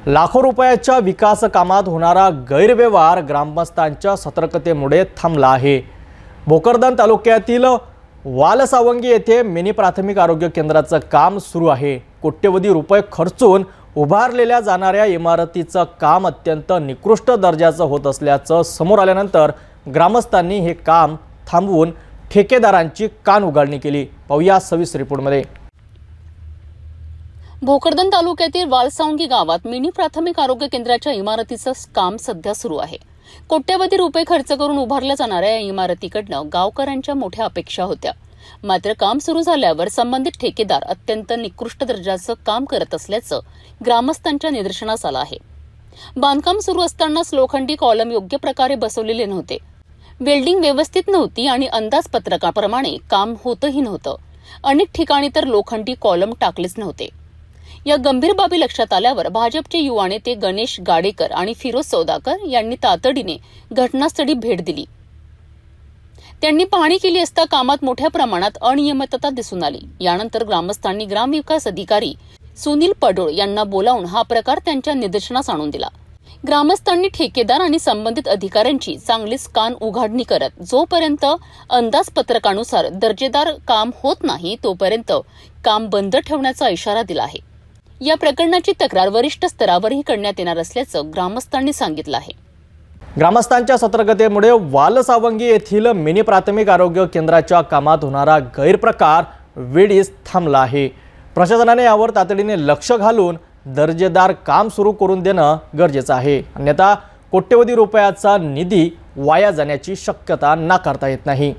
लाखो रुपयाच्या विकास कामात होणारा गैरव्यवहार ग्रामस्थांच्या सतर्कतेमुळे थांबला आहे। भोकरदन तालुक्यातील वालसावंगी येथे मिनी प्राथमिक आरोग्य केंद्राचं काम सुरू आहे। कोट्यवधी रुपये खर्चून उभारलेल्या जाणाऱ्या इमारतीचं काम अत्यंत निकृष्ट दर्जाचं होत असल्याचं समोर आल्यानंतर ग्रामस्थांनी हे काम थांबवून ठेकेदारांची कान उघडणी केली। पाहूया सविस्तर रिपोर्टमध्ये। भोकरदन तालुक्यातील वालसावंगी गावात मिनी प्राथमिक आरोग्य केंद्राच्या इमारतीचं काम सध्या सुरू आहे। कोट्यवधी रुपये खर्च करून उभारल्या जाणाऱ्या या इमारतीकडनं गावकऱ्यांच्या मोठ्या अपेक्षा होत्या। मात्र काम सुरू झाल्यावर संबंधित ठेकेदार अत्यंत निकृष्ट दर्जाचं काम करत असल्याचं ग्रामस्थांच्या निदर्शनास आलं आहे। बांधकाम सुरू असतानाच लोखंडी कॉलम योग्य प्रकारे बसवलेले नव्हते, बिल्डिंग व्यवस्थित नव्हती आणि अंदाजपत्रकाप्रमाणे काम होतही नव्हतं। अनेक ठिकाणी तर लोखंडी कॉलम टाकलेच नव्हते। या गंभीर बाबी लक्षात आल्यावर भाजपचे युवा नेते गणेश गाडेकर आणि फिरोज सौदाकर यांनी तातडीने घटनास्थळी भेट दिली। त्यांनी पाहणी केली असता कामात मोठ्या प्रमाणात अनियमितता दिसून आली। यानंतर ग्रामस्थांनी ग्रामविकास अधिकारी सुनील पडोळ यांना बोलावून हा प्रकार त्यांच्या निदर्शनास आणून दिला। ग्रामस्थांनी ठेकेदार आणि संबंधित अधिकाऱ्यांची चांगलीच कान उघाडणी करत जोपर्यंत अंदाजपत्रकानुसार दर्जेदार काम होत नाही तोपर्यंत काम बंद ठेवण्याचा इशारा दिला आहे। या प्रकरणाची तक्रार वरिष्ठ स्तरावरही करण्यात येणार असल्याचं ग्रामस्थांनी सांगितलं आहे। ग्रामस्थांच्या सतर्कतेमुळे वालसावंगी येथील मिनी प्राथमिक आरोग्य केंद्राच्या कामात होणारा गैरप्रकार वेळीच थांबला आहे। प्रशासनाने यावर तातडीने लक्ष घालून दर्जेदार काम सुरू करून देणं गरजेचं आहे, अन्यथा कोट्यवधी रुपयाचा निधी वाया जाण्याची शक्यता नाकारता येत नाही।